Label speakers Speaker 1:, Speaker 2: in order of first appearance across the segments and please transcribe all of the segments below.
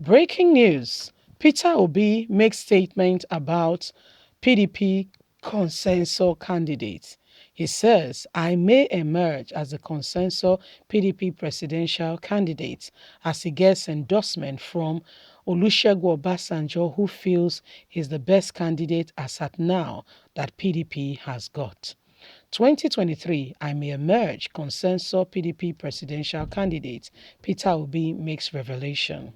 Speaker 1: Breaking news. Peter Obi makes statement about PDP consensus candidate. He says, I may emerge as a consensus PDP presidential candidate as he gets endorsement from Olusegun Obasanjo, who feels he's the best candidate as at now that PDP has got. 2023, I may emerge consensus PDP presidential candidate. Peter Obi makes revelation.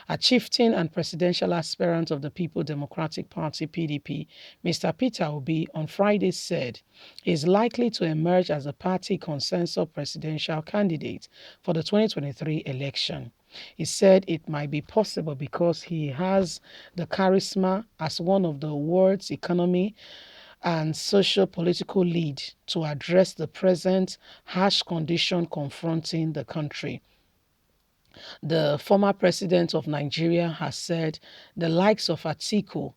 Speaker 1: A chieftain and presidential aspirant of the People Democratic Party (PDP), Mr. Peter Obi, on Friday said he is likely to emerge as a party consensus presidential candidate for the 2023 election. He said it might be possible because he has the charisma as one of the world's economy and socio-political lead to address the present harsh condition confronting the country. The former president of Nigeria has said the likes of Atiku,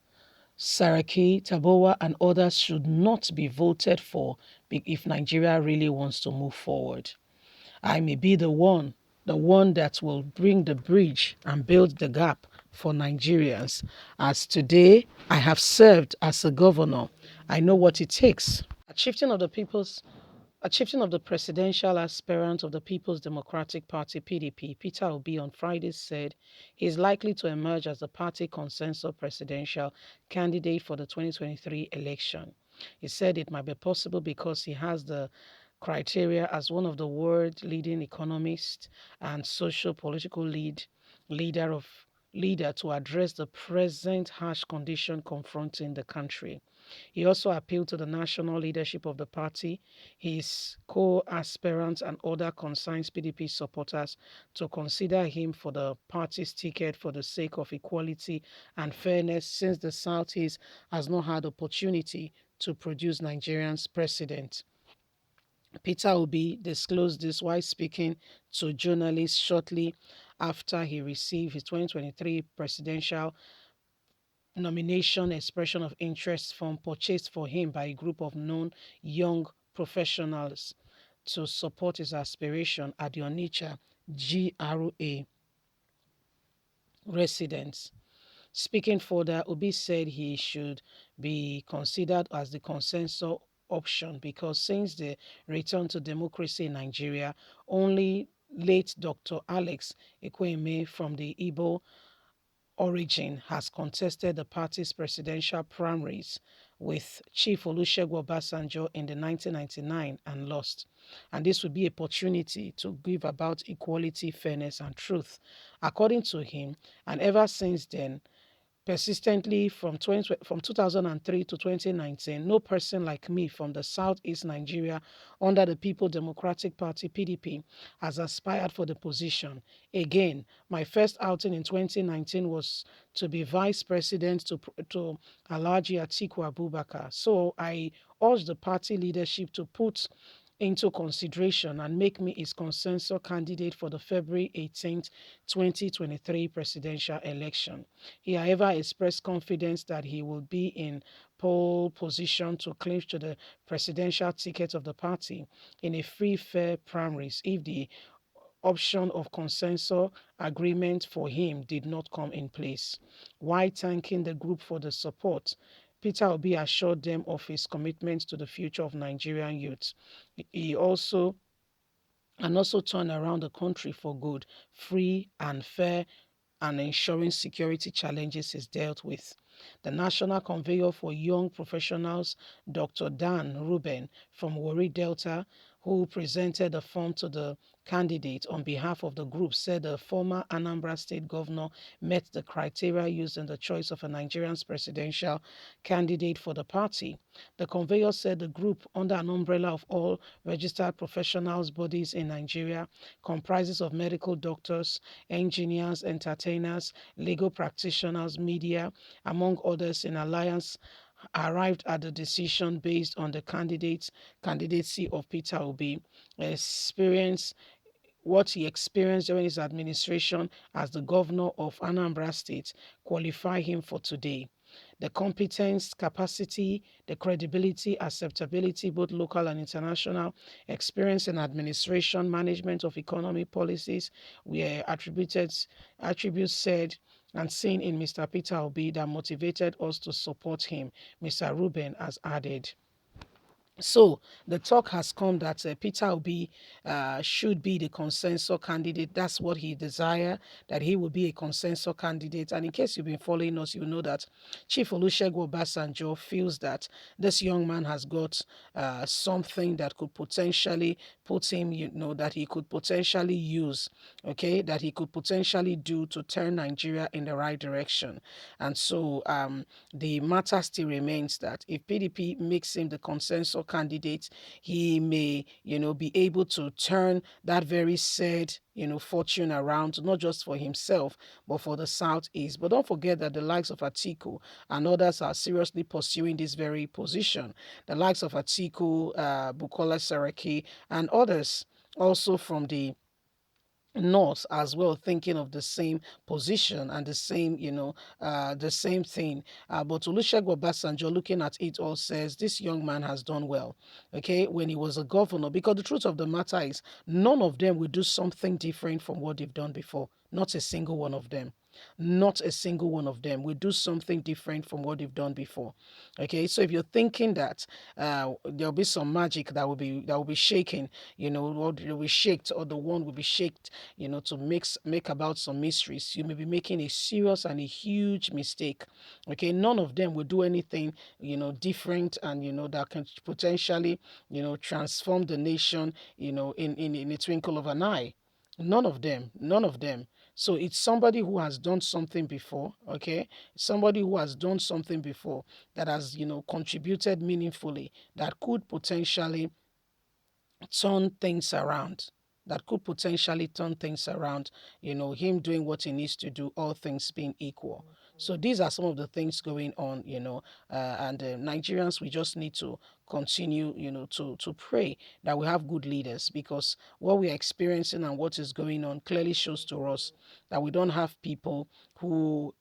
Speaker 1: Saraki, Tabowa, and others should not be voted for if Nigeria really wants to move forward. I may be the one that will bring the bridge and build the gap for Nigerians. As today, I have served as a governor. I know what it takes. A chieftain of the people's a chieftain of the presidential aspirant of the People's Democratic Party (PDP), Peter Obi, on Friday said he is likely to emerge as the party consensus presidential candidate for the 2023 election. He said it might be possible because he has the criteria as one of the world's leading economists and social-political leader to address the present harsh condition confronting the country. He also appealed to the national leadership of the party, his co-aspirants and other concerned PDP supporters to consider him for the party's ticket for the sake of equality and fairness, since the Southeast has not had opportunity to produce Nigerian's president. Peter Obi disclosed this while speaking to journalists shortly after he received his 2023 presidential nomination expression of interest form purchased for him by a group of known young professionals to support his aspiration at the Onitsha GRA residence. Speaking further, Obi said he should be considered as the consensus option because since the return to democracy in Nigeria, only late Dr. Alex Ekwueme from the Igbo origin has contested the party's presidential primaries with Chief Olusegun Obasanjo in the 1999 and lost. And this would be an opportunity to give about equality, fairness, and truth. According to him, and ever since then, persistently from 2003 to 2019, no person like me from the Southeast Nigeria under the People Democratic Party (PDP) has aspired for the position. Again, my first outing in 2019 was to be vice president to Alhaji Atiku Abubakar. So I urge the party leadership to put into consideration and make me its consensus candidate for the February 18th, 2023 presidential election. He, however, expressed confidence that he will be in pole position to clinch to the presidential ticket of the party in a free, fair primaries if the option of consensus agreement for him did not come in place. While thanking the group for the support, Peter Obi assured them of his commitment to the future of Nigerian youth. He also turn around the country for good, free and fair, and ensuring security challenges is dealt with. The National Conveyor for Young Professionals, Dr. Dan Ruben from Warri Delta, who presented the form to the candidate on behalf of the group, said the former Anambra State governor met the criteria used in the choice of a Nigerian's presidential candidate for the party. The conveyor said the group, under an umbrella of all registered professionals bodies in Nigeria, comprises of medical doctors, engineers, entertainers, legal practitioners, media, among others in alliance, arrived at the decision based on the candidacy of Peter Obi, experience what he experienced during his administration as the governor of Anambra State qualify him for today. the competence, capacity, the credibility, acceptability, both local and international, experience in administration, management of economy policies were attributes said and seen in Mr. Peter Obi that motivated us to support him, Mr. Ruben has added. So the talk has come that Peter Obi should be the consensus candidate. That's what he desire, that he will be a consensus candidate. And in case you've been following us, you know that Chief Olusegun Obasanjo feels that this young man has got something that could potentially put him, that he could potentially use, okay, that he could potentially do to turn Nigeria in the right direction. And so the matter still remains that if PDP makes him the consensus candidate, he may, be able to turn that very sad, fortune around, not just for himself, but for the Southeast. But don't forget that the likes of Atiku and others are seriously pursuing this very position. The likes of Atiku, Bukola Saraki, and others also from the north as well, thinking of the same position and the same the same thing, but Olusegun Obasanjo, looking at it all, says this young man has done well, okay, when he was a governor, because the truth of the matter is none of them will do something different from what they've done before. Not a single one of them. Not a single one of them will do something different from what they've done before. Okay, so if you're thinking that there'll be some magic that will be shaken, or will be shaked, or the one will be shaked, to make about some mysteries, you may be making a serious and a huge mistake. Okay, none of them will do anything, different, and that can potentially, transform the nation, in a twinkle of an eye. None of them, none of them. So it's somebody who has done something before, okay? Somebody who has done something before that has, contributed meaningfully, that could potentially turn things around, that could potentially turn things around, him doing what he needs to do, all things being equal. So these are some of the things going on, and Nigerians, we just need to continue, to pray that we have good leaders, because what we are experiencing and what is going on clearly shows to us that we don't have people who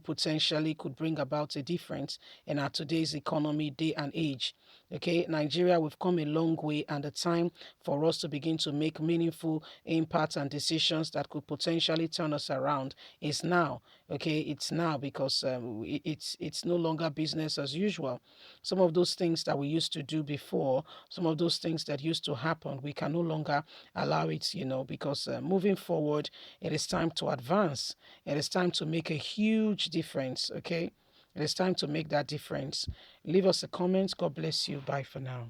Speaker 1: potentially could bring about a difference in our today's economy, day and age. Okay, Nigeria, we've come a long way, and the time for us to begin to make meaningful impacts and decisions that could potentially turn us around is now. Okay, it's now, because it's no longer business as usual. Some of those things that we used to do before, some of those things that used to happen, we can no longer allow it, because moving forward, it is time to advance. It is time to make a huge difference. Okay, it is time to make that difference. Leave us a comment. God bless you. Bye for now.